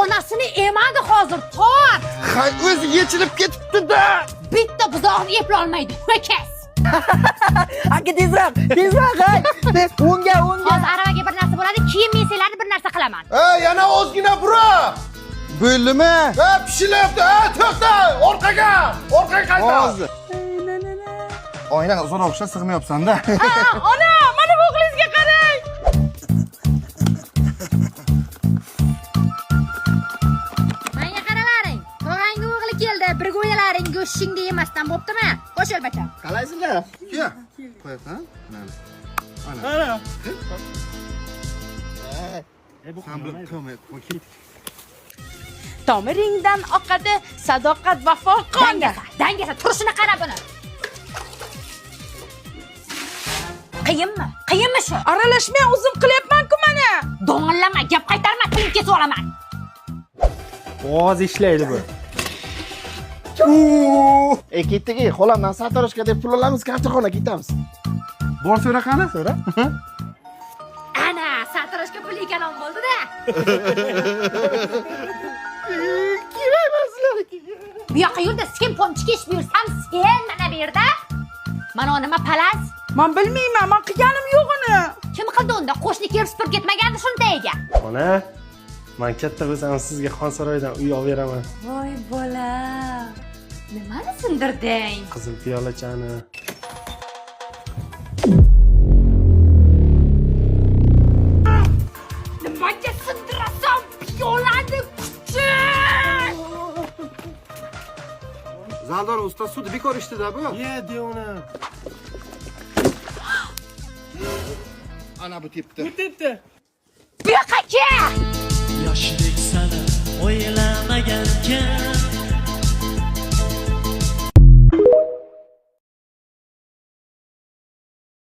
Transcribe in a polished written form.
onasini emadi hozir, tor. Hay, o'zi yechilib ketibdi-da. Bitta buzoqni eplolmaydi, ho'kaz. Aka tezroq, hay. O'ngga. Hozir aravaga bir narsa bo'ladi, keyin men sizlarni bir narsa qilaman. Yana ozgina bura. Bo'ldimi? Pishilyapti. To'xta, orqaga qayta. Hozir. Oynaga uzoq o'xshab sig'mayapsan-da. Ona, mana bu o'g'lingizga qarang. Menga qaralaring. Tog'angga o'g'li keldi. Birga o'ynalaring, go'shtingni yemasdan bo'ptimi? Qo'sh albatta. Qalaysizlar? Kel. Qo'yasan. Mana. Bu qanday ko'mak? Tomiringdan oqadi sadoqat vafo qonga. Dangasa, turishini qara buni. Qiyinmi shu? Aralashmay o'zim qilyapman-ku mana. Do'ng'illama, gap qaytarma, tilim kesib olaman. Oz ishlaydi bu. Ketdik, xolamdan sartaroshga deb pul olamiz, kartoxona ketamiz. Bor so'ra qani? So'ra. Ana, sartaroshga pul ekan bo'ldi-da. Bu yoqqa yurda, sen ponchiga ish buyursam, sen mana bu yerda. Mana nima palas? Men bilmayman, men qilganim yo'q uni. Kim qildi unda? Qo'shni kelib supurib ketmagandi shundayga. Ona, men katta bo'lsam sizga Xonsaroydan uy olib beraman. Voy bola. Nimani sindirding? Qizil piyolachani. Nimaga sindirasan piyolani kuchi? Zaldor usta sud bekor ishdida bu. Ye, deyona. Ana bu tepdi. Bu yoqqa kel. Yoshlik sana o'ylamagankan